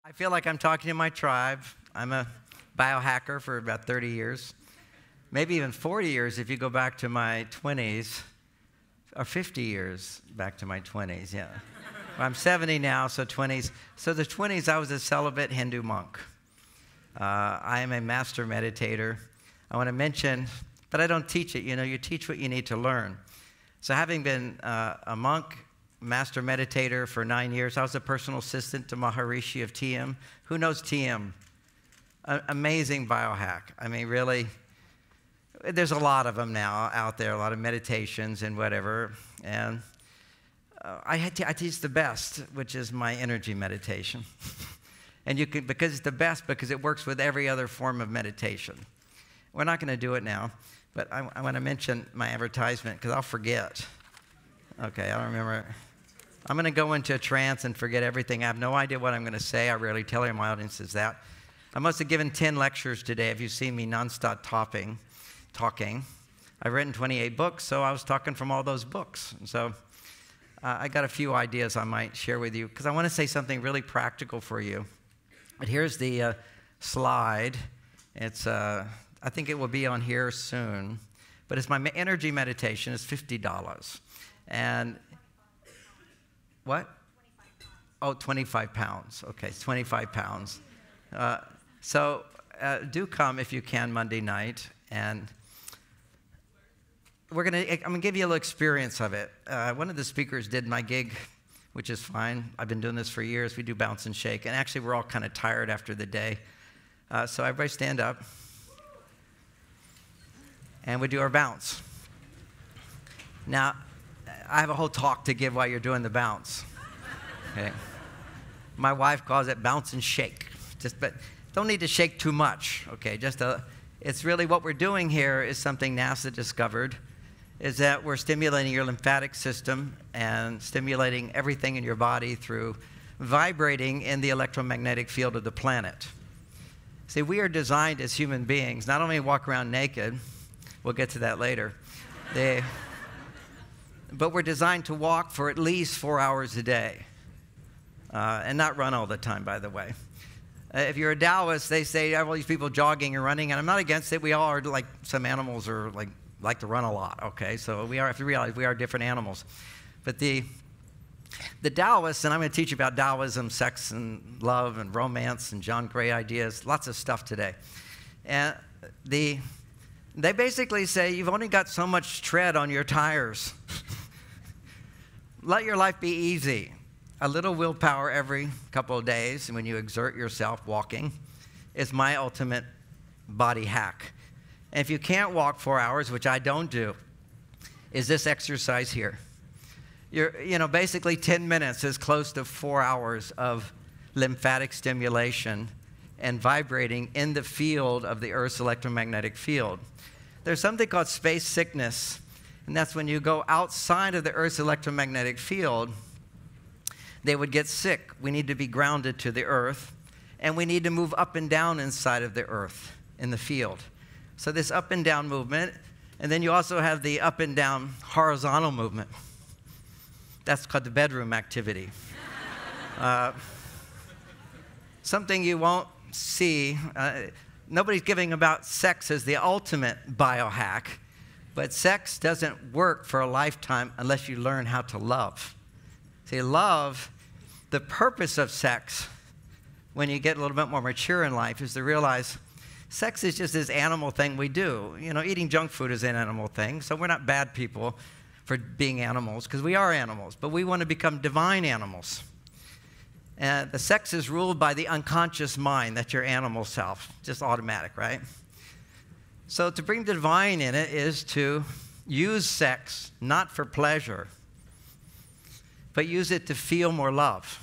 I feel like I'm talking to my tribe. I'm a biohacker for about 30 years, maybe even 40 years if you go back to my 20s, or 50 years back to my 20s, yeah. I'm 70 now, so 20s. So the 20s, I was a celibate Hindu monk. I am a master meditator. I want to mention, but I don't teach it. You know, you teach what you need to learn. So having been a monk, master meditator for 9 years, I was a personal assistant to Maharishi of TM. Who knows TM? Amazing biohack. I mean, really, there's a lot of them now out there, a lot of meditations and whatever. And I teach the best, which is my energy meditation. And you can, because it's the best, because it works with every other form of meditation. We're not going to do it now, but I want to mention my advertisement because I'll forget. Okay, I don't remember. I'm going to go into a trance and forget everything. I have no idea what I'm going to say. I rarely tell my audiences that. I must have given 10 lectures today if you see me nonstop talking. I've written 28 books, so I was talking from all those books. And so I got a few ideas I might share with you because I want to say something really practical for you. But here's the slide. It's I think it will be on here soon. But it's my energy meditation. It's $50. And what? 25 pounds. Okay, it's 25 pounds. So do come if you can Monday night, and I'm gonna give you a little experience of it. One of the speakers did my gig, which is fine. I've been doing this for years. We do bounce and shake, and actually we're all kind of tired after the day. So everybody stand up, and we do our bounce. Now, I have a whole talk to give while you're doing the bounce. Okay. My wife calls it bounce and shake. But don't need to shake too much. Okay. It's really what we're doing here is something NASA discovered, is that we're stimulating your lymphatic system and stimulating everything in your body through vibrating in the electromagnetic field of the planet. See, we are designed as human beings not only to walk around naked, we'll get to that later, but we're designed to walk for at least 4 hours a day. And not run all the time, by the way. If you're a Taoist, they say all these people jogging and running, and I'm not against it. We all are like some animals are like to run a lot, okay? So we have to realize we are different animals. But the Taoists, and I'm going to teach you about Taoism, sex and love and romance and John Gray ideas, lots of stuff today. And they basically say you've only got so much tread on your tires. Let your life be easy. A little willpower every couple of days, and when you exert yourself walking, is my ultimate body hack. And if you can't walk 4 hours, which I don't do, is this exercise here. Basically 10 minutes is close to 4 hours of lymphatic stimulation and vibrating in the field of the Earth's electromagnetic field. There's something called space sickness, and that's when you go outside of the Earth's electromagnetic field, they would get sick. We need to be grounded to the earth, and we need to move up and down inside of the earth in the field. So this up and down movement, and then you also have the up and down horizontal movement. That's called the bedroom activity. Something you won't see. Nobody's giving about sex as the ultimate biohack, but sex doesn't work for a lifetime unless you learn how to love. See, love, the purpose of sex, when you get a little bit more mature in life, is to realize sex is just this animal thing we do. You know, eating junk food is an animal thing, so we're not bad people for being animals, because we are animals, but we want to become divine animals. And the sex is ruled by the unconscious mind. That's your animal self, just automatic, right? So to bring the divine in it is to use sex not for pleasure, but use it to feel more love.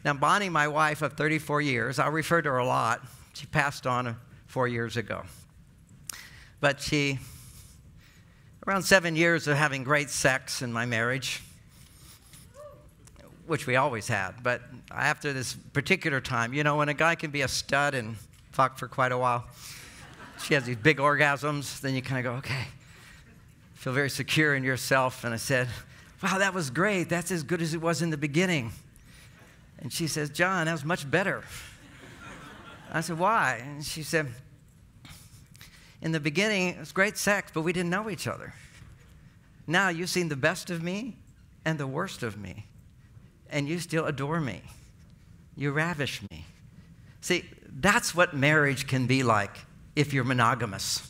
Now, Bonnie, my wife of 34 years, I refer to her a lot. She passed on 4 years ago. But around 7 years of having great sex in my marriage, which we always had, but after this particular time, you know, when a guy can be a stud and fuck for quite a while, she has these big orgasms, then you kind of go, okay, feel very secure in yourself. And I said, wow, that was great. That's as good as it was in the beginning. And she says, John, that was much better. I said, why? And she said, in the beginning, it was great sex, but we didn't know each other. Now you've seen the best of me and the worst of me, and you still adore me. You ravish me. See, that's what marriage can be like if you're monogamous.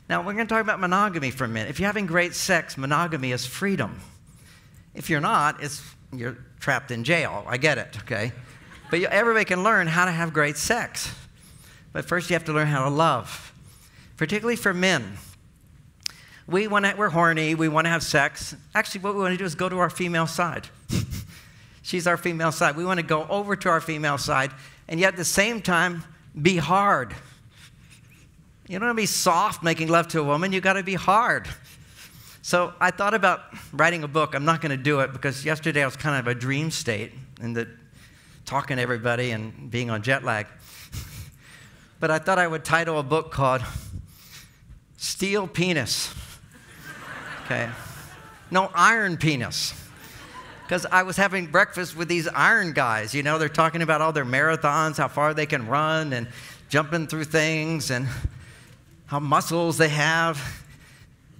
Now, we're going to talk about monogamy for a minute. If you're having great sex, monogamy is freedom. If you're not, you're trapped in jail. I get it, okay? But everybody can learn how to have great sex. But first you have to learn how to love, particularly for men. We're horny, we want to have sex. Actually, what we want to do is go to our female side. She's our female side. We want to go over to our female side, and yet at the same time, be hard. You don't want to be soft making love to a woman. You got to be hard. So I thought about writing a book. I'm not going to do it because yesterday I was kind of a dream state and talking to everybody and being on jet lag. But I thought I would title a book called Steel Penis. Okay. No, Iron Penis. Because I was having breakfast with these iron guys. You know, they're talking about all their marathons, how far they can run, and jumping through things, and how muscles they have.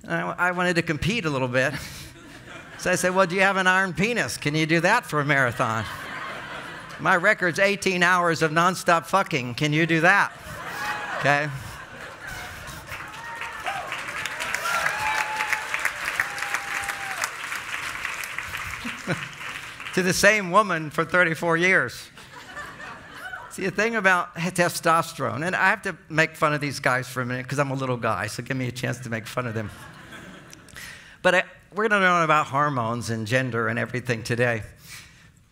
I wanted to compete a little bit. So I said, well, do you have an iron penis? Can you do that for a marathon? My record's 18 hours of nonstop fucking. Can you do that? Okay. To the same woman for 34 years. See, the thing about testosterone, and I have to make fun of these guys for a minute because I'm a little guy, so give me a chance to make fun of them. But we're going to learn about hormones and gender and everything today.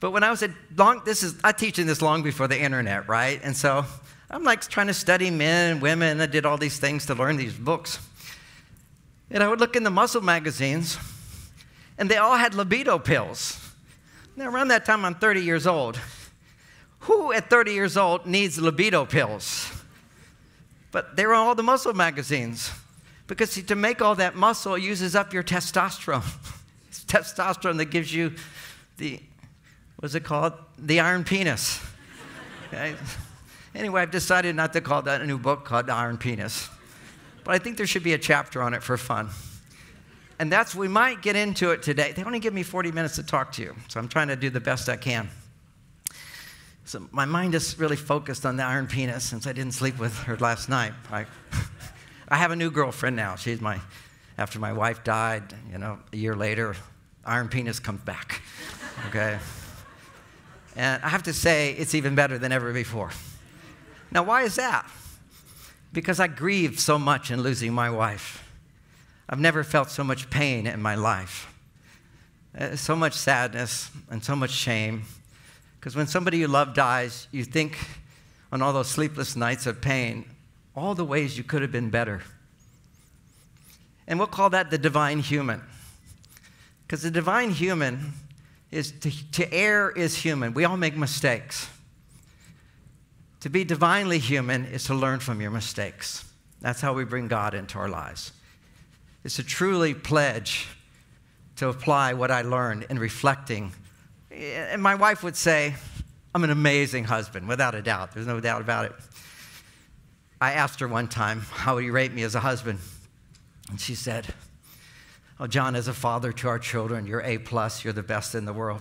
But when I was I'm teaching this long before the internet, right? And so I'm like trying to study men and women. I did all these things to learn these books. And I would look in the muscle magazines, and they all had libido pills. Now, around that time, I'm 30 years old. Who at 30 years old needs libido pills? But they were all the muscle magazines. Because see, to make all that muscle, it uses up your testosterone. It's testosterone that gives you what's it called? The iron penis. Okay? Anyway, I've decided not to call that a new book called The Iron Penis. But I think there should be a chapter on it for fun. And we might get into it today. They only give me 40 minutes to talk to you, so I'm trying to do the best I can. So my mind is really focused on the iron penis since I didn't sleep with her last night. I have a new girlfriend now. After my wife died, a year later, iron penis comes back, okay? And I have to say, it's even better than ever before. Now, why is that? Because I grieved so much in losing my wife. I've never felt so much pain in my life. So much sadness and so much shame. Because when somebody you love dies, you think on all those sleepless nights of pain, all the ways you could have been better. And we'll call that the divine human. Because the divine human is to err is human. We all make mistakes. To be divinely human is to learn from your mistakes. That's how we bring God into our lives. It's to truly pledge to apply what I learned in reflecting. And my wife would say, I'm an amazing husband, without a doubt. There's no doubt about it. I asked her one time, how would you rate me as a husband? And she said, oh, John, as a father to our children, you're A+, you're the best in the world.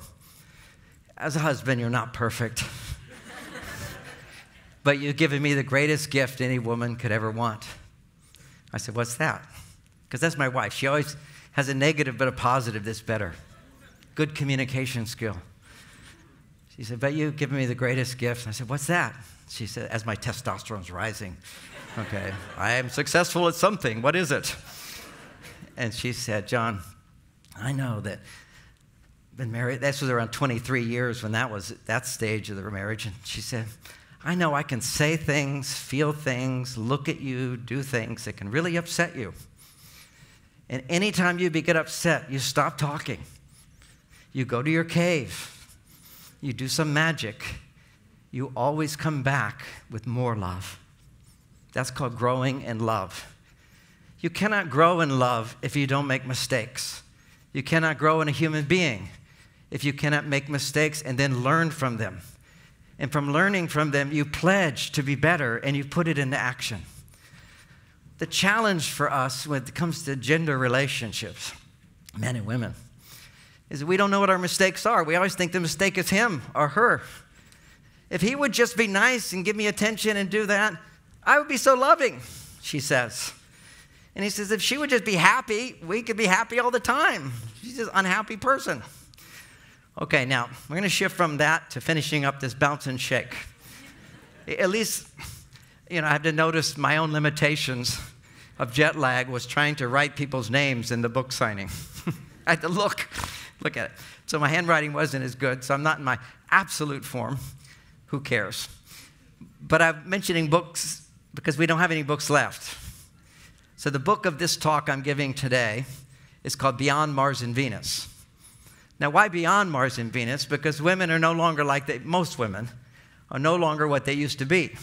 As a husband, you're not perfect. But you've given me the greatest gift any woman could ever want. I said, what's that? Because that's my wife. She always has a negative but a positive that's better. Good communication skill. She said, but you've given me the greatest gift. I said, what's that? She said, as my testosterone's rising. Okay, I am successful at something. What is it? And she said, John, I know that I've been married. This was around 23 years when that was that stage of the marriage. And she said, I know I can say things, feel things, look at you, do things that can really upset you. And anytime you get upset, you stop talking. You go to your cave. You do some magic. You always come back with more love. That's called growing in love. You cannot grow in love if you don't make mistakes. You cannot grow in a human being if you cannot make mistakes and then learn from them. And from learning from them, you pledge to be better and you put it into action. The challenge for us when it comes to gender relationships, men and women, is that we don't know what our mistakes are. We always think the mistake is him or her. If he would just be nice and give me attention and do that, I would be so loving, she says. And he says, if she would just be happy, we could be happy all the time. She's just an unhappy person. Okay, now, we're going to shift from that to finishing up this bounce and shake. At least, I had to notice my own limitations of jet lag was trying to write people's names in the book signing. I had to look at it. So my handwriting wasn't as good, so I'm not in my absolute form. Who cares? But I'm mentioning books because we don't have any books left. So the book of this talk I'm giving today is called Beyond Mars and Venus. Now, why beyond Mars and Venus? Because women are no longer like most women are no longer what they used to be.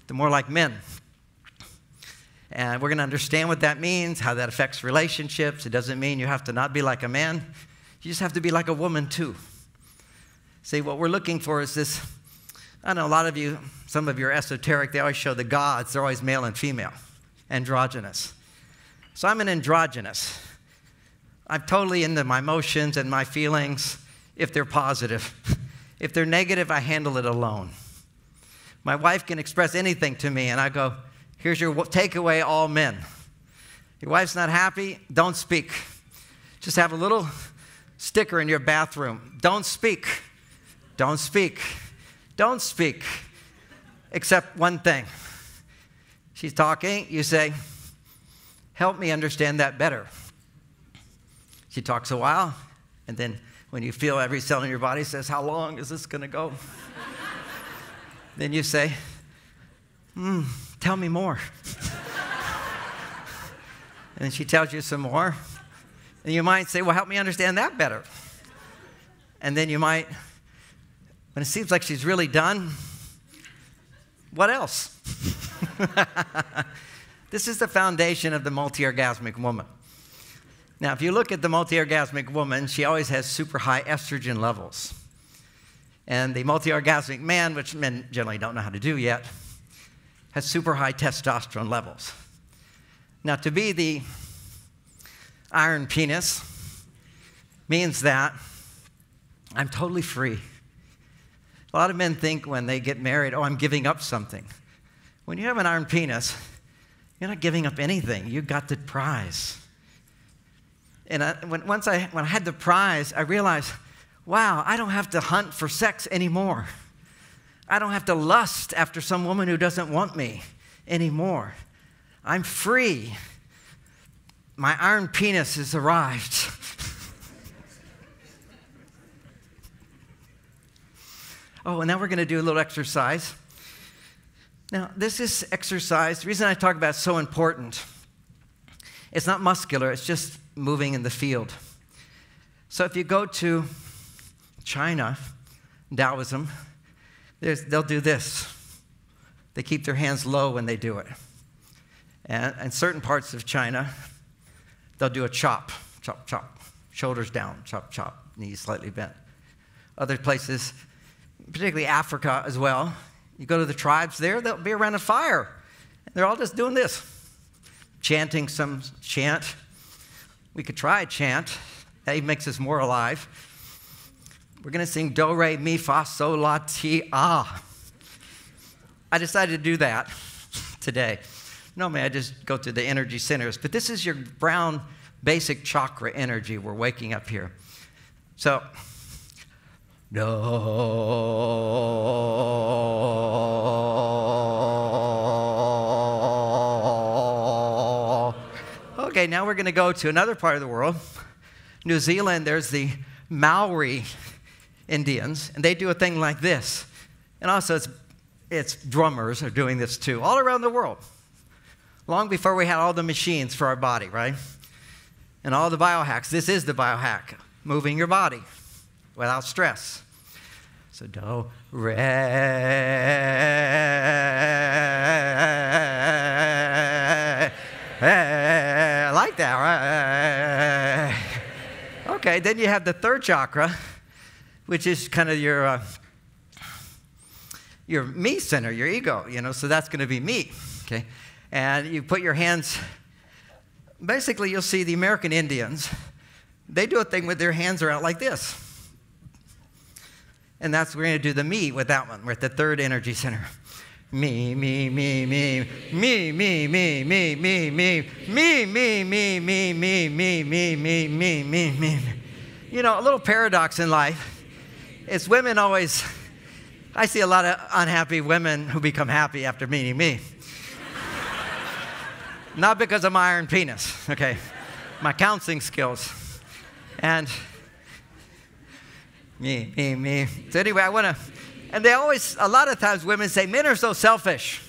They're more like men. And we're going to understand what that means, how that affects relationships. It doesn't mean you have to not be like a man. You just have to be like a woman, too. See, what we're looking for is this. I know a lot of you, some of you are esoteric. They always show the gods. They're always male and female, androgynous. So I'm an androgynous. I'm totally into my emotions and my feelings if they're positive. If they're negative, I handle it alone. My wife can express anything to me, and I go, here's your takeaway, all men. Your wife's not happy? Don't speak. Just have a little sticker in your bathroom. Don't speak. Don't speak. Don't speak. Except one thing. She's talking, you say, help me understand that better. She talks a while, and then when you feel every cell in your body says, how long is this going to go? Then you say, tell me more. And she tells you some more. And you might say, well, help me understand that better. And then you might, when it seems like she's really done, what else? This is the foundation of the multi-orgasmic woman. Now, if you look at the multi-orgasmic woman, she always has super high estrogen levels. And the multi-orgasmic man, which men generally don't know how to do yet, has super high testosterone levels. Now, to be the iron penis means that I'm totally free. A lot of men think when they get married, oh, I'm giving up something. When you have an iron penis, you're not giving up anything. You got the prize. And when I had the prize, I realized, wow, I don't have to hunt for sex anymore. I don't have to lust after some woman who doesn't want me anymore. I'm free. My iron penis has arrived. Oh, and now we're going to do a little exercise. Now, this is exercise. The reason I talk about it's so important, it's not muscular, it's just moving in the field. So if you go to China, Taoism, they'll do this. They keep their hands low when they do it. And in certain parts of China, they'll do a chop, chop, chop, shoulders down, chop, chop, knees slightly bent. Other places, particularly Africa as well, you go to the tribes there, they'll be around a fire. They're all just doing this, chanting some chant. We could try a chant. That even makes us more alive. We're going to sing do, re, mi, fa, sol, la, ti, ah. I decided to do that today. Normally I just go to the energy centers, but this is your brown basic chakra energy. We're waking up here. So, do. Okay, now we're going to go to another part of the world. New Zealand, there's the Maori Indians, and they do a thing like this. And also, it's drummers are doing this too, all around the world. Long before we had all the machines for our body, right? And all the biohacks. This is the biohack, moving your body without stress. So do, re, I like that, right? Okay, then you have the third chakra, which is kind of your me center, your ego, so that's going to be me, okay? And you put your hands, basically you'll see the American Indians, they do a thing with their hands are out like this. And we're going to do the me with that one. We're at the third energy center. Me, me, me, me, me, me, me, me, me, me, me, me, me, me, me, me, me, me, me, me. A little paradox in life is women always, I see a lot of unhappy women who become happy after meeting me. Not because of my iron penis, okay? My counseling skills. And me. So anyway, and they always, a lot of times women say, men are so selfish.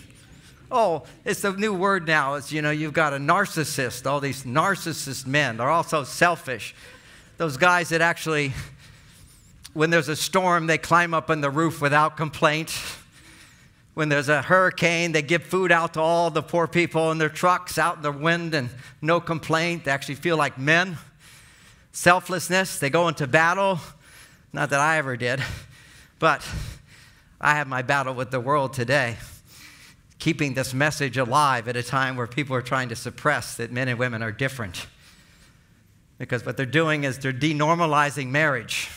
Oh, it's the new word now. It's, you've got a narcissist. All these narcissist men are all so selfish. Those guys that actually, when there's a storm, they climb up on the roof without complaint. When there's a hurricane, they give food out to all the poor people in their trucks out in the wind and no complaint. They actually feel like men. Selflessness, they go into battle. Not that I ever did, but I have my battle with the world today, keeping this message alive at a time where people are trying to suppress that men and women are different. Because what they're doing is they're denormalizing marriage.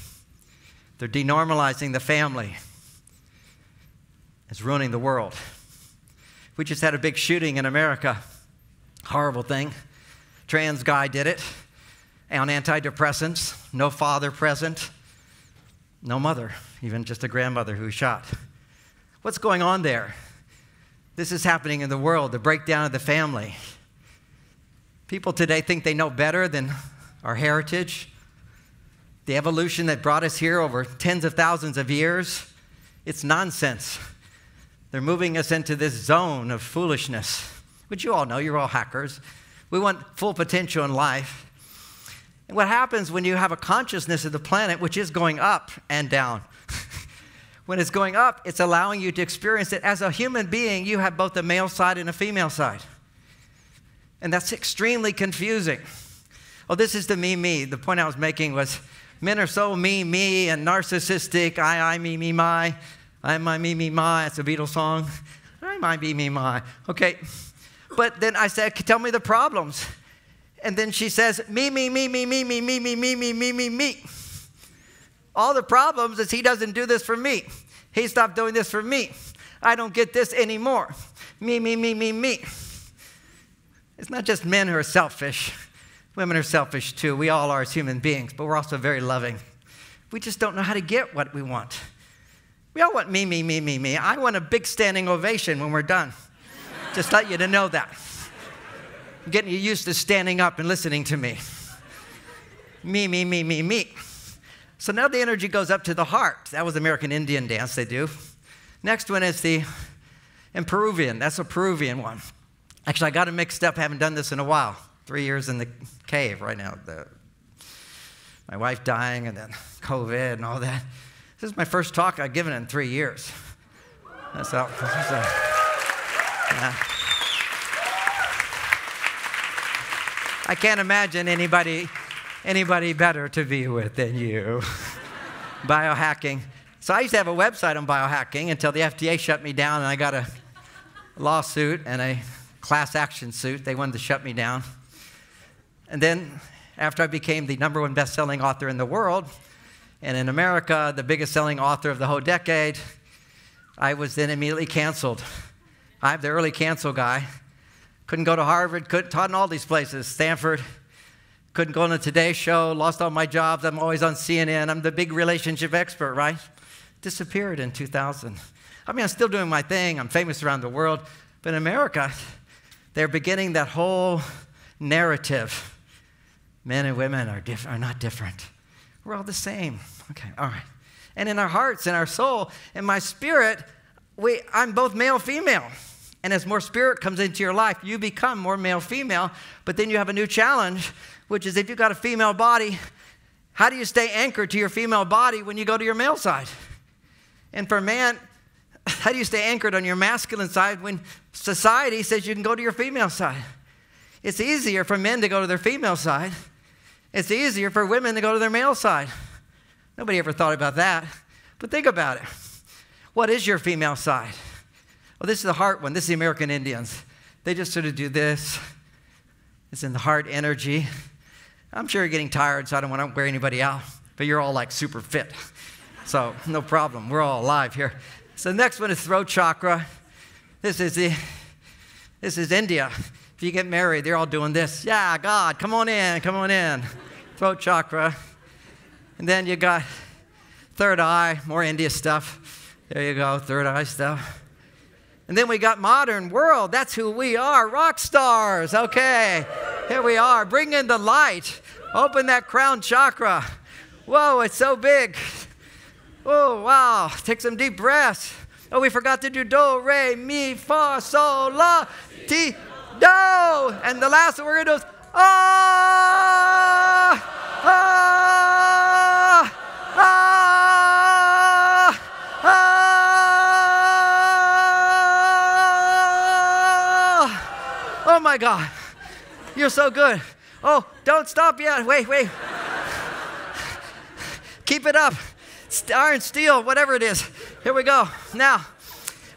They're denormalizing the family. It's ruining the world. We just had a big shooting in America. Horrible thing. Trans guy did it on antidepressants, no father present. No mother, even just a grandmother who was shot. What's going on there? This is happening in the world, the breakdown of the family. People today think they know better than our heritage. The evolution that brought us here over tens of thousands of years, it's nonsense. They're moving us into this zone of foolishness, which you all know, you're all hackers. We want full potential in life. And what happens when you have a consciousness of the planet, which is going up and down? When it's going up, it's allowing you to experience it. As a human being, you have both a male side and a female side. And that's extremely confusing. Oh, this is the me. The point I was making was men are so me, and narcissistic. I, me, my. I, my, me, my. It's a Beatles song. I, my, me, my. Okay. But then I said, tell me the problems. And then she says, me. All the problems is he doesn't do this for me. He stopped doing this for me. I don't get this anymore. Me. It's not just men who are selfish. Women are selfish too. We all are as human beings, but we're also very loving. We just don't know how to get what we want. We all want me. I want a big standing ovation when we're done. Just let you to know that. I'm getting you used to standing up and listening to me. Me. So now the energy goes up to the heart. That was the American Indian dance they do. Next one is in Peruvian. That's a Peruvian one. Actually, I got it mixed up. Haven't done this in a while. 3 years in the cave right now. My wife dying and then COVID and all that. This is my first talk I've given in 3 years. That's all. Yeah. I can't imagine anybody better to be with than you. Biohacking. So I used to have a website on biohacking until the FDA shut me down, and I got a lawsuit and a class action suit. They wanted to shut me down. And then after I became the #1 best-selling author in the world, and in America, the biggest selling author of the whole decade, I was then immediately canceled. I'm the early cancel guy. Couldn't go to Harvard, taught in all these places, Stanford. Couldn't go on the Today Show, lost all my jobs. I'm always on CNN. I'm the big relationship expert, right? Disappeared in 2000. I mean, I'm still doing my thing. I'm famous around the world. But in America, they're beginning that whole narrative. Men and women are not different. We're all the same. Okay, all right. And in our hearts, in our soul, in my spirit, I'm both male, female. And as more spirit comes into your life, you become more male, female. But then you have a new challenge, which is if you've got a female body, how do you stay anchored to your female body when you go to your male side? And for a man, how do you stay anchored on your masculine side when society says you can go to your female side? It's easier for men to go to their female side. It's easier for women to go to their male side. Nobody ever thought about that. But think about it. What is your female side? Well, this is the heart one. This is the American Indians. They just sort of do this. It's in the heart energy. I'm sure you're getting tired, so I don't want to wear anybody out. But you're all like super fit. So no problem. We're all alive here. So the next one is throat chakra. This is India. If you get married, they're all doing this. Yeah, God, come on in, come on in. Throat chakra. And then you got third eye, more India stuff. There you go, third eye stuff. And then we got modern world. That's who we are, rock stars. Okay, here we are. Bring in the light. Open that crown chakra. Whoa, it's so big. Oh, wow. Take some deep breaths. Oh, we forgot to do do, re, mi, fa, sol, la, ti, do. And the last one we're going to do is ah, ah, ah, ah. Oh, my God. You're so good. Oh, don't stop yet. Wait. Keep it up. Iron, steel, whatever it is. Here we go. Now,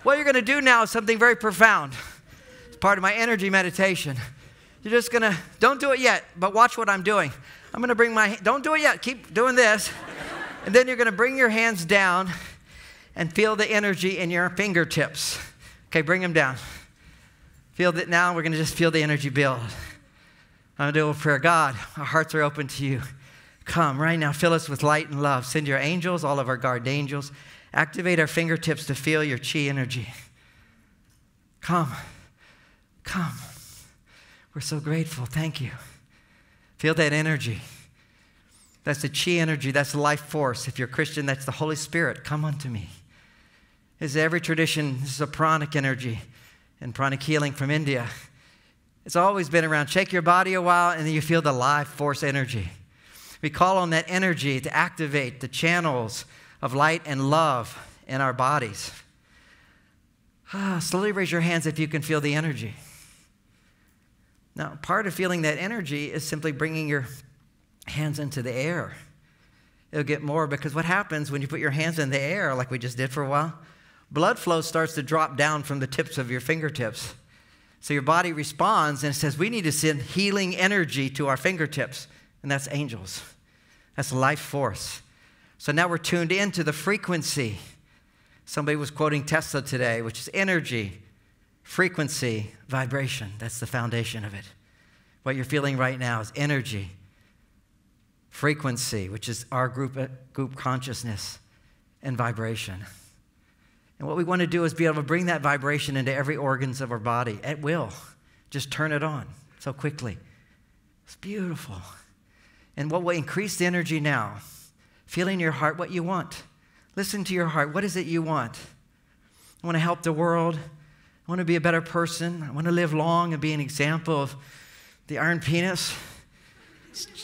what you're going to do now is something very profound. It's part of my energy meditation. You're just going to, don't do it yet, but watch what I'm doing. I'm going to bring don't do it yet. Keep doing this. And then you're going to bring your hands down and feel the energy in your fingertips. Okay, bring them down. Feel that now. We're going to just feel the energy build. I'm going to do a prayer. God, our hearts are open to you. Come right now, fill us with light and love. Send your angels, all of our guardian angels. Activate our fingertips to feel your chi energy. Come. We're so grateful. Thank you. Feel that energy. That's the chi energy. That's the life force. If you're a Christian, that's the Holy Spirit. Come unto me. This is every tradition. This is a pranic energy and pranic healing from India. It's always been around. Shake your body a while, and then you feel the life force energy. We call on that energy to activate the channels of light and love in our bodies. Slowly raise your hands if you can feel the energy. Now, part of feeling that energy is simply bringing your hands into the air. It'll get more because what happens when you put your hands in the air, like we just did for a while, blood flow starts to drop down from the tips of your fingertips. So your body responds and it says, we need to send healing energy to our fingertips. And that's angels. That's life force. So now we're tuned into the frequency. Somebody was quoting Tesla today, which is energy, frequency, vibration. That's the foundation of it. What you're feeling right now is energy, frequency, which is our group consciousness, and vibration. And what we want to do is be able to bring that vibration into every organs of our body at will. Just turn it on so quickly. It's beautiful. And what will increase the energy now? Feeling in your heart what you want. Listen to your heart. What is it you want? I want to help the world. I want to be a better person. I want to live long and be an example of the iron penis.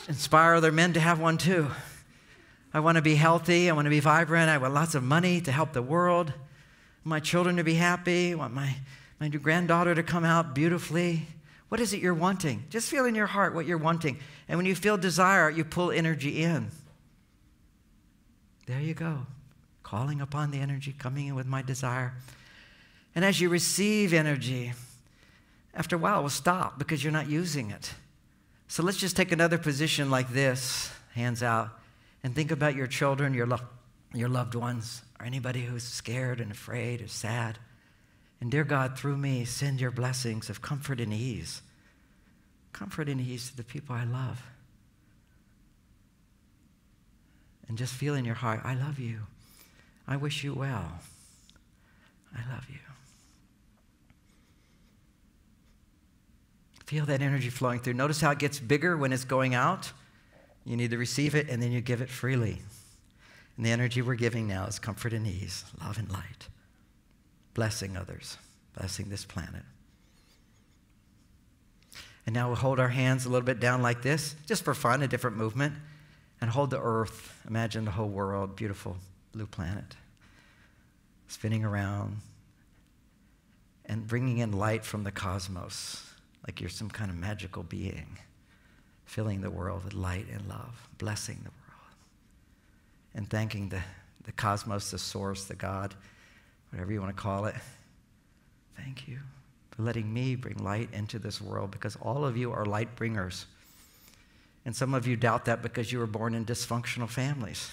Inspire other men to have one too. I want to be healthy. I want to be vibrant. I want lots of money to help the world. I want my children to be happy. I want my new granddaughter to come out beautifully. What is it you're wanting? Just feel in your heart what you're wanting. And when you feel desire, you pull energy in. There you go. Calling upon the energy, coming in with my desire. And as you receive energy, after a while it will stop because you're not using it. So let's just take another position like this, hands out, and think about your children, your loved ones, or anybody who's scared and afraid or sad. And dear God, through me, send your blessings of comfort and ease. Comfort and ease to the people I love. And just feel in your heart, I love you. I wish you well. I love you. Feel that energy flowing through. Notice how it gets bigger when it's going out. You need to receive it, and then you give it freely. And the energy we're giving now is comfort and ease, love and light. Blessing others, blessing this planet. And now we'll hold our hands a little bit down like this, just for fun, a different movement, and hold the earth. Imagine the whole world, beautiful blue planet, spinning around and bringing in light from the cosmos, like you're some kind of magical being. filling the world with light and love, blessing the world, and thanking the cosmos, the source, the God, whatever you want to call it. Thank you for letting me bring light into this world, because all of you are light bringers. And some of you doubt that because you were born in dysfunctional families.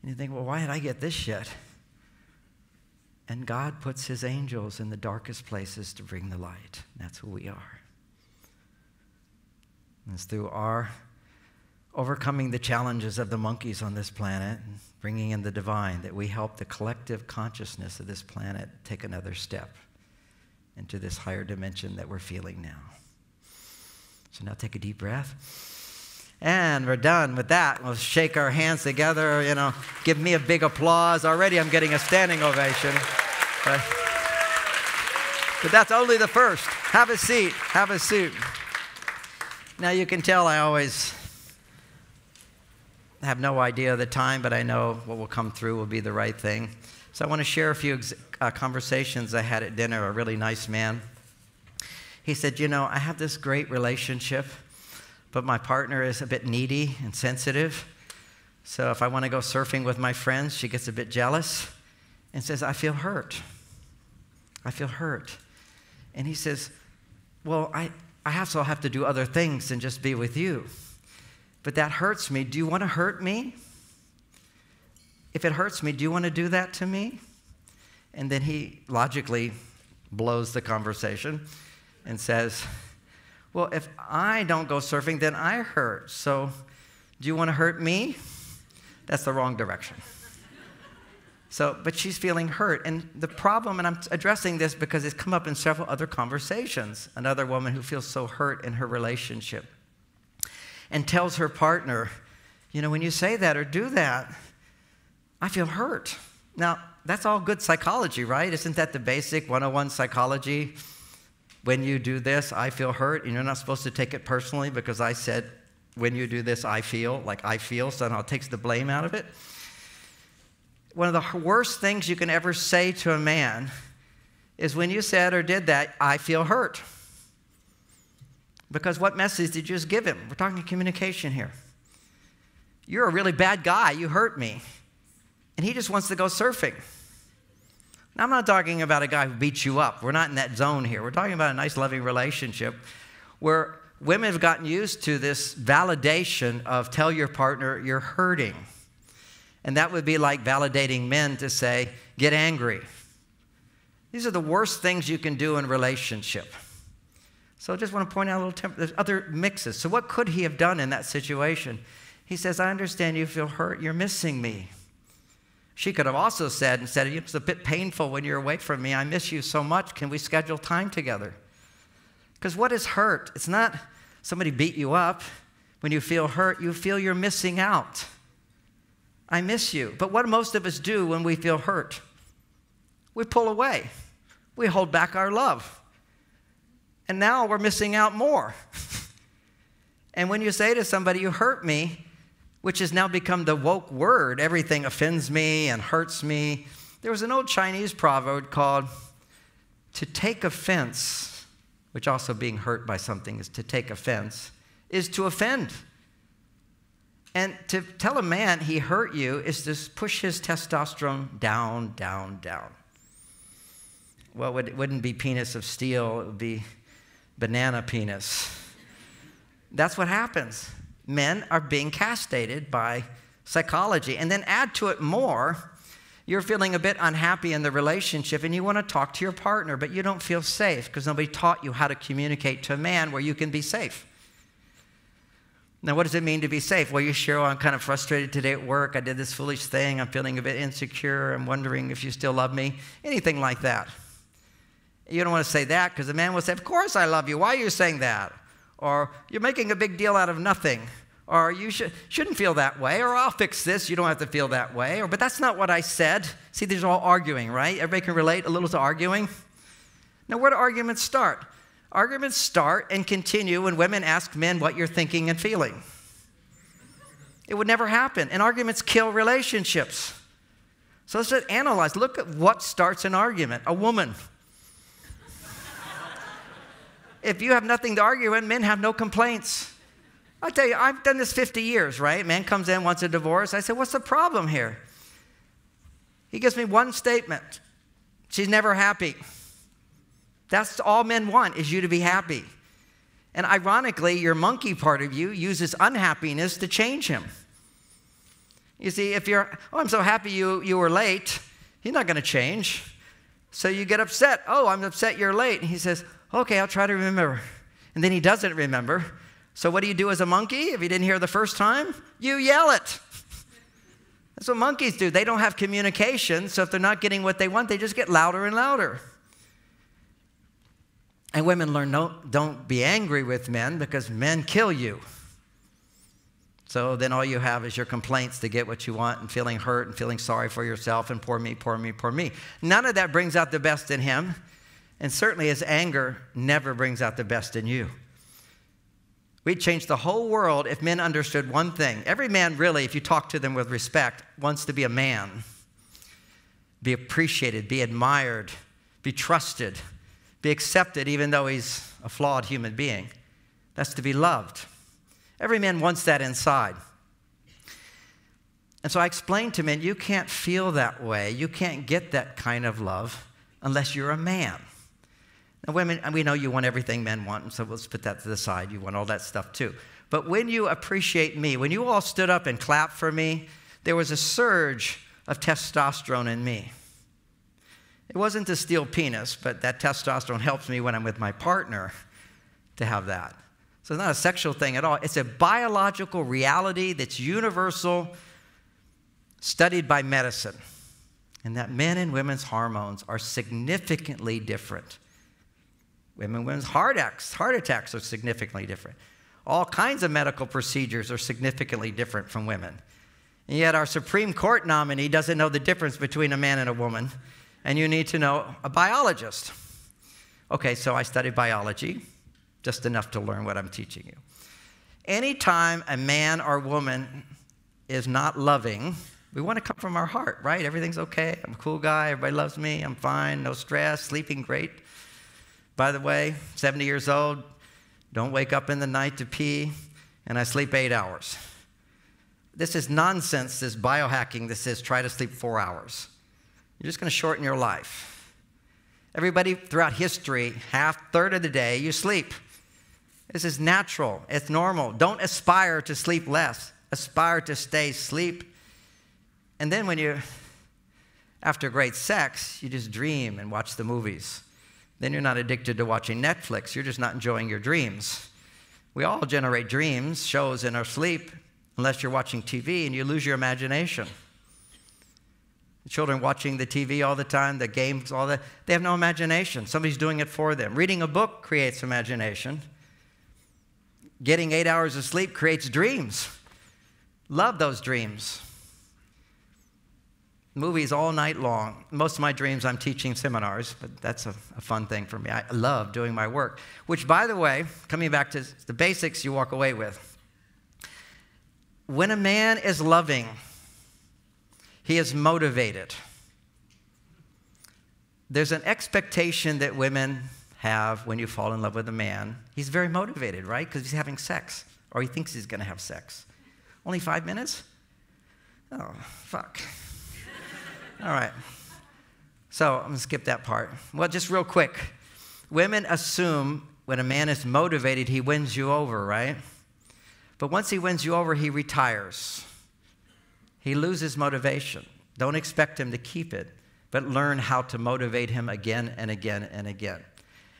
And you think, well, why did I get this shit? And God puts his angels in the darkest places to bring the light. That's who we are. And it's through our overcoming the challenges of the monkeys on this planet and bringing in the divine that we help the collective consciousness of this planet take another step into this higher dimension that we're feeling now. So now take a deep breath. And we're done with that. We'll shake our hands together, give me a big applause. Already I'm getting a standing ovation. But that's only the first. Have a seat. Have a seat. Now you can tell I always have no idea of the time, but I know what will come through will be the right thing. So I want to share a few conversations I had at dinner. A really nice man. He said, I have this great relationship, but my partner is a bit needy and sensitive. So if I want to go surfing with my friends, she gets a bit jealous and says, I feel hurt. I feel hurt. And he says, well, I also have to do other things than just be with you. But that hurts me. Do you want to hurt me? If it hurts me, do you want to do that to me? And then he logically blows the conversation and says, well, if I don't go surfing, then I hurt. So do you want to hurt me? That's the wrong direction. But she's feeling hurt. And the problem, and I'm addressing this because it's come up in several other conversations, another woman who feels so hurt in her relationship and tells her partner, when you say that or do that, I feel hurt. Now, that's all good psychology, right? Isn't that the basic 101 psychology? When you do this, I feel hurt, and you're not supposed to take it personally because I said, when you do this, I feel, so now it takes the blame out of it. One of the worst things you can ever say to a man is when you said or did that, I feel hurt. Because what message did you just give him? We're talking communication here. You're a really bad guy. You hurt me. And he just wants to go surfing. Now, I'm not talking about a guy who beats you up. We're not in that zone here. We're talking about a nice, loving relationship where women have gotten used to this validation of tell your partner you're hurting. And that would be like validating men to say, get angry. These are the worst things you can do in relationship. So I just want to point out a little there's other mixes. So what could he have done in that situation? He says, I understand you feel hurt. You're missing me. She could have also said, it's a bit painful when you're away from me. I miss you so much. Can we schedule time together? Because what is hurt? It's not somebody beat you up. When you feel hurt, you feel you're missing out. I miss you. But what most of us do when we feel hurt? We pull away. We hold back our love. And now we're missing out more. And when you say to somebody, you hurt me, which has now become the woke word, everything offends me and hurts me. There was an old Chinese proverb called, to take offense, which also being hurt by something is to take offense, is to offend. And to tell a man he hurt you is to push his testosterone down, down, down. Well, it wouldn't be penis of steel, it would be banana penis. That's what happens. Men are being castrated by psychology. And then add to it more, you're feeling a bit unhappy in the relationship and you want to talk to your partner, but you don't feel safe because nobody taught you how to communicate to a man where you can be safe. Now, what does it mean to be safe? Well, you share, I'm kind of frustrated today at work. I did this foolish thing. I'm feeling a bit insecure. I'm wondering if you still love me. Anything like that. You don't want to say that because the man will say, of course I love you. Why are you saying that? Or you're making a big deal out of nothing. Or you shouldn't feel that way. Or I'll fix this. You don't have to feel that way. Or, but that's not what I said. See, these are all arguing, right? Everybody can relate a little to arguing. Now, where do arguments start? Arguments start and continue when women ask men what you're thinking and feeling. It would never happen. And arguments kill relationships. So let's just analyze. Look at what starts an argument. A woman. If you have nothing to argue with, men have no complaints. I'll tell you, I've done this 50 years, right? Man comes in, wants a divorce. I said, what's the problem here? He gives me one statement. She's never happy. That's all men want, is you to be happy. And ironically, your monkey part of you uses unhappiness to change him. You see, if you're, oh, I'm so happy you were late, he's not going to change. So you get upset. Oh, I'm upset you're late. And he says, okay, I'll try to remember. And then he doesn't remember. So what do you do as a monkey if you didn't hear the first time? You yell it. That's what monkeys do. They don't have communication, so if they're not getting what they want, they just get louder and louder. And women learn, don't be angry with men because men kill you. So then all you have is your complaints to get what you want and feeling hurt and feeling sorry for yourself and poor me, poor me, poor me. None of that brings out the best in him. And certainly his anger never brings out the best in you. We'd change the whole world if men understood one thing. Every man really, if you talk to them with respect, wants to be a man. Be appreciated, be admired, be trusted, be accepted even though he's a flawed human being. That's to be loved. Every man wants that inside. And so I explained to men, you can't feel that way. You can't get that kind of love unless you're a man. Now, women, we know you want everything men want, so let's put that to the side. You want all that stuff too. But when you appreciate me, when you all stood up and clapped for me, there was a surge of testosterone in me. It wasn't to steal penis, but that testosterone helps me when I'm with my partner to have that. So it's not a sexual thing at all. It's a biological reality that's universal, studied by medicine, and that men and women's hormones are significantly different. Women's heart attacks are significantly different. All kinds of medical procedures are significantly different from women. And yet our Supreme Court nominee doesn't know the difference between a man and a woman, and you need to know a biologist. Okay, so I studied biology, just enough to learn what I'm teaching you. Anytime a man or woman is not loving, we want to come from our heart, right? Everything's okay. I'm a cool guy. Everybody loves me. I'm fine. No stress. Sleeping great. By the way, 70 years old, don't wake up in the night to pee, and I sleep 8 hours. This is nonsense, this biohacking that says try to sleep 4 hours. You're just going to shorten your life. Everybody throughout history, third of the day, you sleep. This is natural. It's normal. Don't aspire to sleep less. Aspire to stay asleep. And then after great sex, you just dream and watch the movies. Then you're not addicted to watching Netflix. You're just not enjoying your dreams. We all generate dreams, shows in our sleep, unless you're watching TV and you lose your imagination. The children watching the TV all the time, the games, all that, they have no imagination. Somebody's doing it for them. Reading a book creates imagination. Getting 8 hours of sleep creates dreams. Love those dreams. Movies all night long. Most of my dreams, I'm teaching seminars, but that's a fun thing for me. I love doing my work, which, by the way, coming back to the basics you walk away with. When a man is loving, he is motivated. There's an expectation that women have when you fall in love with a man. He's very motivated, right? Because he's having sex, or he thinks he's going to have sex. Only 5 minutes? Oh, fuck. All right. So I'm going to skip that part. Well, just real quick. Women assume when a man is motivated, he wins you over, right? But once he wins you over, he retires. He loses motivation. Don't expect him to keep it, but learn how to motivate him again and again and again.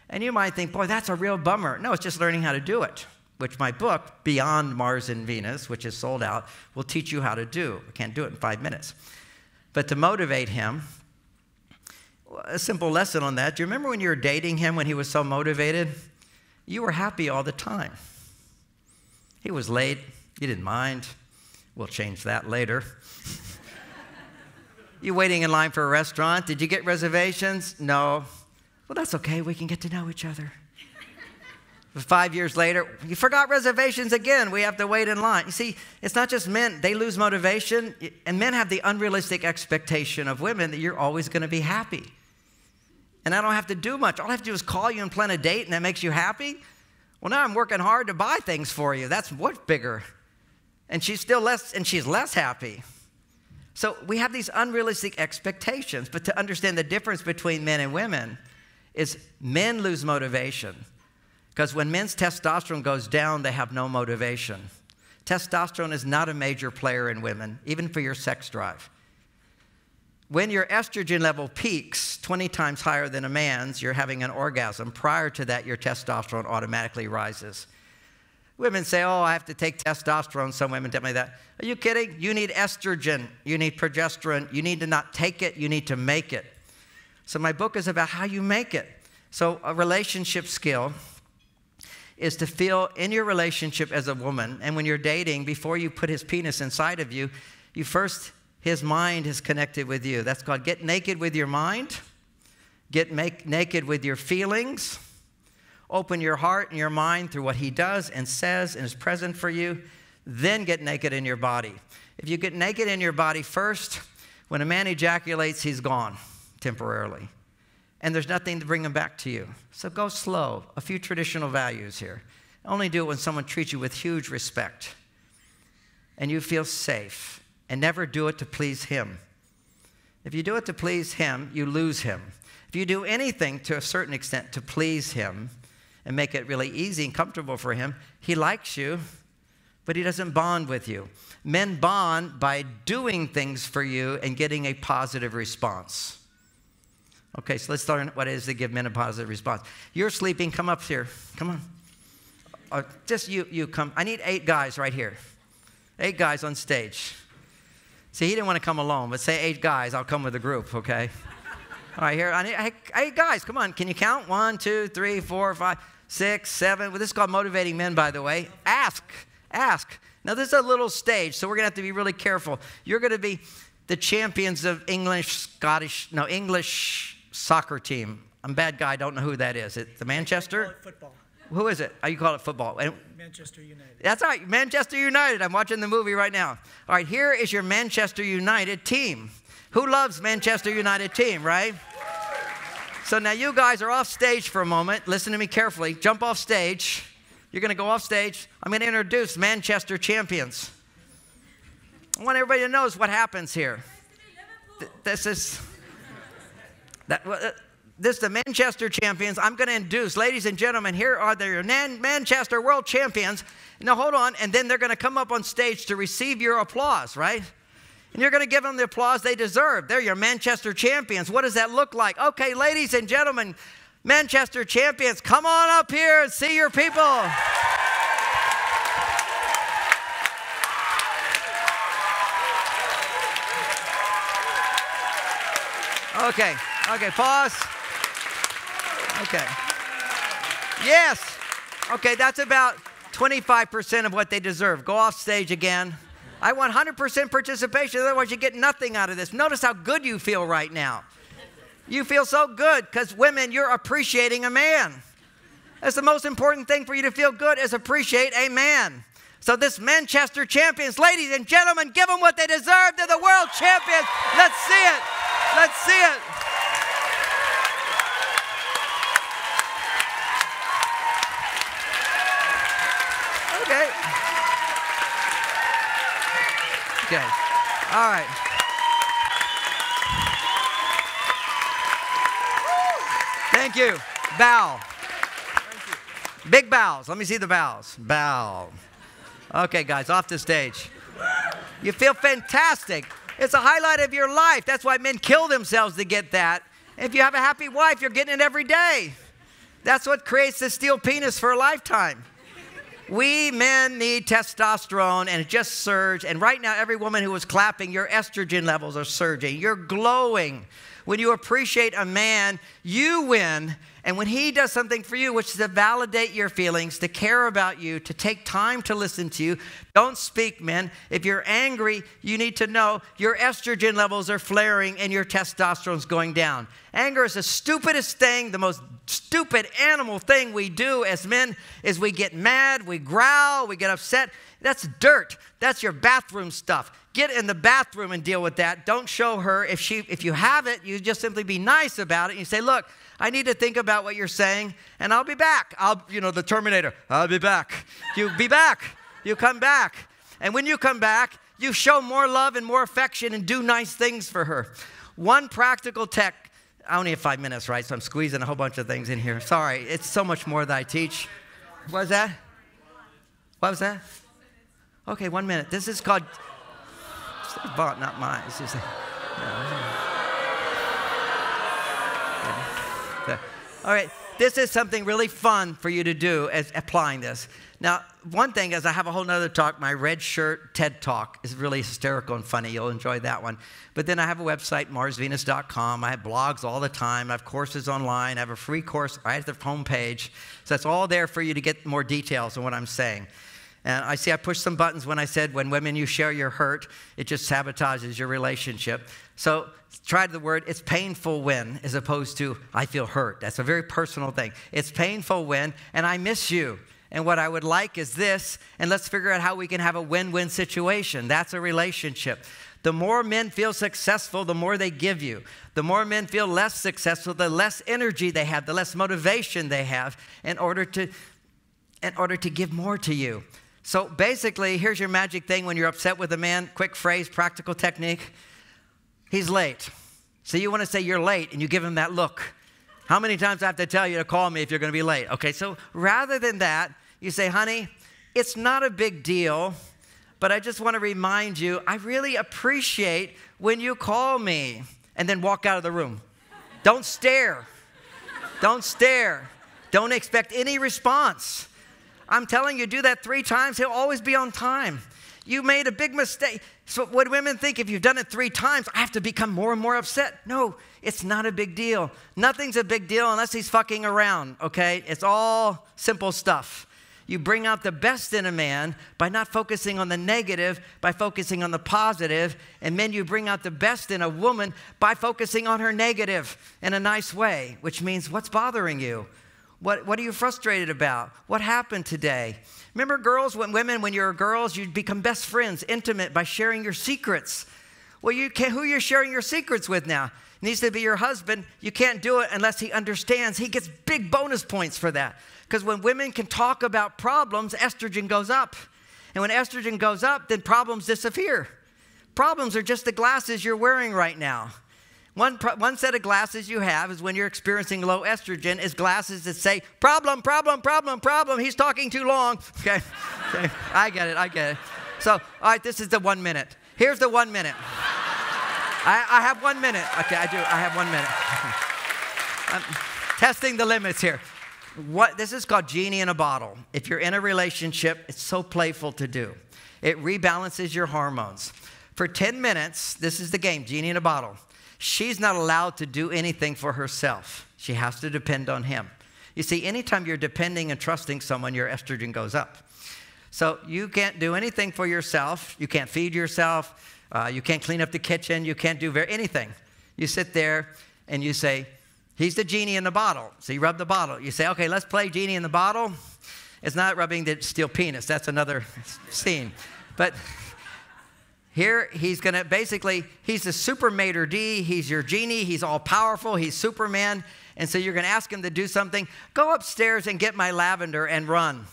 And you might think, boy, that's a real bummer. No, it's just learning how to do it, which my book, Beyond Mars and Venus, which is sold out, will teach you how to do. I can't do it in 5 minutes. But to motivate him, a simple lesson on that. Do you remember when you were dating him when he was so motivated? You were happy all the time. He was late. You didn't mind. We'll change that later. You waiting in line for a restaurant. Did you get reservations? No. Well, that's okay. We can get to know each other. 5 years later, you forgot reservations again. We have to wait in line. You see, it's not just men. They lose motivation, and men have the unrealistic expectation of women that you're always going to be happy. And I don't have to do much. All I have to do is call you and plan a date, and that makes you happy? Well, now I'm working hard to buy things for you. That's what bigger. And she's less happy. So we have these unrealistic expectations. But to understand the difference between men and women is men lose motivation. Because when men's testosterone goes down, they have no motivation. Testosterone is not a major player in women, even for your sex drive. When your estrogen level peaks 20 times higher than a man's, you're having an orgasm. Prior to that, your testosterone automatically rises. Women say, oh, I have to take testosterone. Some women tell me that. Are you kidding? You need estrogen. You need progesterone. You need to not take it. You need to make it. So my book is about how you make it. So a relationship skill is to feel in your relationship as a woman, and when you're dating, before you put his penis inside of you, his mind is connected with you. That's called get naked with your mind, naked with your feelings, open your heart and your mind through what he does and says and is present for you, then get naked in your body. If you get naked in your body first, when a man ejaculates, he's gone temporarily. And there's nothing to bring him back to you. So go slow. A few traditional values here. Only do it when someone treats you with huge respect and you feel safe. And never do it to please him. If you do it to please him, you lose him. If you do anything to a certain extent to please him and make it really easy and comfortable for him, he likes you, but he doesn't bond with you. Men bond by doing things for you and getting a positive response. Okay, so let's learn what it is to give men a positive response. You're sleeping, come up here. Come on. Just you come. I need 8 guys right here. 8 guys on stage. See, he didn't want to come alone, but say 8 guys. I'll come with a group, okay? All right, here. I need 8 guys. Come on. Can you count? 1, 2, 3, 4, 5, 6, 7. Well, this is called motivating men, by the way. Ask. Now, this is a little stage, so we're going to have to be really careful. You're going to be the champions of English soccer team. I'm a bad guy. I don't know who that is. It the Manchester? Call it football. Who is it? Oh, you call it football. Manchester United. That's right. Manchester United. I'm watching the movie right now. All right, here is your Manchester United team. Who loves Manchester United team, right? So now you guys are off stage for a moment. Listen to me carefully. Jump off stage. You're going to go off stage. I'm going to introduce Manchester champions. I want everybody to know what happens here. This is the Manchester champions. I'm going to introduce, ladies and gentlemen, here are the Manchester world champions. Now, hold on. And then they're going to come up on stage to receive your applause, right? And you're going to give them the applause they deserve. They're your Manchester champions. What does that look like? Okay, ladies and gentlemen, Manchester champions, come on up here and see your people. Okay, pause. Okay. Yes. Okay, that's about 25% of what they deserve. Go off stage again. I want 100% participation, otherwise you get nothing out of this. Notice how good you feel right now. You feel so good because women, you're appreciating a man. That's the most important thing for you to feel good is appreciate a man. So this Manchester champions, ladies and gentlemen, give them what they deserve. They're the world champions. Let's see it. Let's see it. Okay. Okay. All right. Thank you. Bow. Thank you. Big bows. Let me see the bows. Bow. Okay, guys, off the stage. You feel fantastic. It's a highlight of your life. That's why men kill themselves to get that. If you have a happy wife, you're getting it every day. That's what creates the steel penis for a lifetime. We men need testosterone, and it just surged. And right now, every woman who was clapping, your estrogen levels are surging. You're glowing. When you appreciate a man, you win. And when he does something for you, which is to validate your feelings, to care about you, to take time to listen to you, don't speak, men. If you're angry, you need to know your estrogen levels are flaring and your testosterone's going down. Anger is the stupidest thing, the most stupid animal thing we do as men is we get mad, we growl, we get upset. That's dirt. That's your bathroom stuff. get in the bathroom and deal with that. Don't show her. If you have it, you just simply be nice about it. You say, look, I need to think about what you're saying, and I'll be back. The Terminator, I'll be back. You be back. You come back. And when you come back, you show more love and more affection and do nice things for her. One practical tech. I only have 5 minutes, right? So I'm squeezing a whole bunch of things in here. Sorry, it's so much more that I teach. What was that? What was that? Okay, 1 minute. This is called, not mine. It's just, all right, this is something really fun for you to do as applying this. Now, one thing is I have a whole nother talk, my Red Shirt TED Talk is really hysterical and funny. You'll enjoy that one. But then I have a website, marsvenus.com. I have blogs all the time. I have courses online. I have a free course right at the homepage. So that's all there for you to get more details on what I'm saying. And I see I pushed some buttons when I said when women you share your hurt, it just sabotages your relationship. So try the word, it's painful when, as opposed to I feel hurt. That's a very personal thing. It's painful when, and I miss you. And what I would like is this, and let's figure out how we can have a win-win situation. That's a relationship. The more men feel successful, the more they give you. The more men feel less successful, the less energy they have, the less motivation they have in order to give more to you. So basically, here's your magic thing when you're upset with a man. Quick phrase, practical technique. He's late. So you want to say you're late, and you give him that look. How many times do I have to tell you to call me if you're going to be late? Okay, so rather than that, you say, honey, it's not a big deal, but I just want to remind you, I really appreciate when you call me. And then walk out of the room. Don't stare. Don't stare. Don't expect any response. I'm telling you, do that 3 times, he'll always be on time. You made a big mistake. So what women think, if you've done it 3 times, I have to become more and more upset. No, it's not a big deal. Nothing's a big deal unless he's fucking around, okay? It's all simple stuff. You bring out the best in a man by not focusing on the negative, by focusing on the positive. And men, you bring out the best in a woman by focusing on her negative in a nice way, which means what's bothering you? What are you frustrated about? What happened today? Remember, girls, when you're girls, you become best friends, intimate, by sharing your secrets. Well, who you're sharing your secrets with now? It needs to be your husband. You can't do it unless he understands. He gets big bonus points for that. Because when women can talk about problems, estrogen goes up. And when estrogen goes up, then problems disappear. Problems are just the glasses you're wearing right now. One set of glasses you have is when you're experiencing low estrogen is glasses that say, problem, problem, problem, problem. He's talking too long. Okay. I get it. So, all right, this is the 1 minute. Here's the 1 minute. I have 1 minute. Okay, I do. I have 1 minute. I'm testing the limits here. This is called genie in a bottle. If you're in a relationship, it's so playful to do. It rebalances your hormones. For 10 minutes, this is the game, genie in a bottle. She's not allowed to do anything for herself. She has to depend on him. You see, anytime you're depending and trusting someone, your estrogen goes up. So you can't do anything for yourself. You can't feed yourself. You can't clean up the kitchen. You can't do anything. You sit there and you say, he's the genie in the bottle. So you rub the bottle. You say, okay, let's play genie in the bottle. It's not rubbing the steel penis. That's another scene. But here, he's going to he's the super maitre d'. He's your genie. He's all powerful. He's Superman. And so you're going to ask him to do something. Go upstairs and get my lavender and run.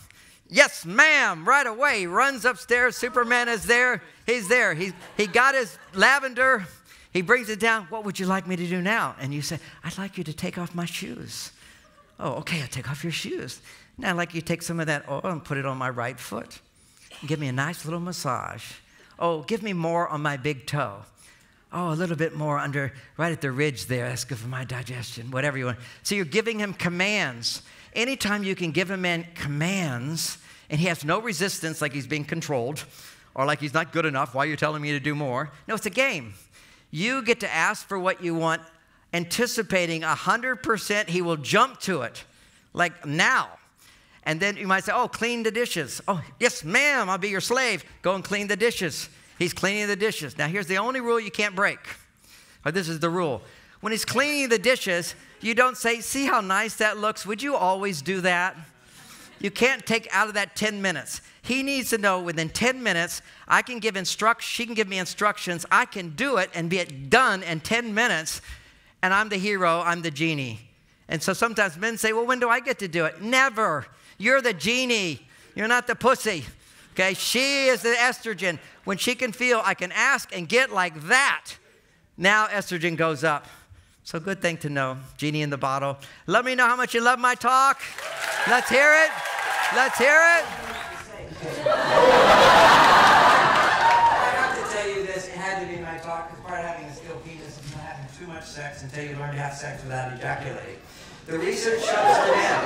Yes, ma'am, right away. He runs upstairs. Superman is there. He's there. He got his lavender. He brings it down. What would you like me to do now? And you say, I'd like you to take off my shoes. Oh, okay, I'll take off your shoes. Now I'd like you to take some of that oil and put it on my right foot. And give me a nice little massage. Oh, give me more on my big toe. Oh, a little bit more right at the ridge there. That's good for my digestion, whatever you want. So you're giving him commands. Anytime you can give a man commands and he has no resistance like he's being controlled or like he's not good enough, why are you telling me to do more? No, it's a game. You get to ask for what you want, anticipating 100% he will jump to it, like now. And then you might say, oh, clean the dishes. Oh, yes, ma'am, I'll be your slave. Go and clean the dishes. He's cleaning the dishes. Now, here's the only rule you can't break. Or this is the rule. When he's cleaning the dishes, you don't say, see how nice that looks? Would you always do that? You can't take out of that 10 minutes. He needs to know within 10 minutes, I can give instructions, she can give me instructions, I can do it and be it done in 10 minutes, and I'm the hero, I'm the genie. And so sometimes men say, well, when do I get to do it? Never. You're the genie. You're not the pussy. Okay, she is the estrogen. When she can feel I can ask and get like that, now estrogen goes up. So good thing to know. Genie in the bottle. Let me know how much you love my talk. Let's hear it. Let's hear it. I have to tell you this. It had to be my talk because part of having a skilled penis is not having too much sex until you learn to have sex without ejaculating. The research shows for men.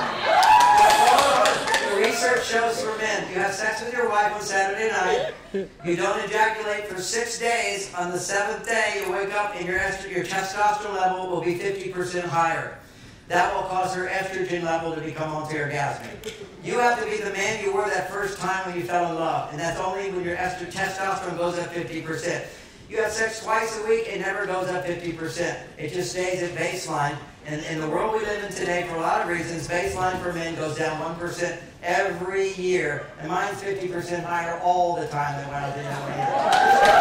The research shows for men. You have sex with your wife on Saturday night. You don't ejaculate for 6 days. On the 7th day, you wake up and your testosterone level will be 50% higher. That will cause her estrogen level to become multi-orgasmic. You have to be the man you were that first time when you fell in love. And that's only when your testosterone goes up 50%. You have sex twice a week, it never goes up 50%. It just stays at baseline. And in the world we live in today, for a lot of reasons, baseline for men goes down 1% every year. And mine's 50% higher all the time than when I was in that one year.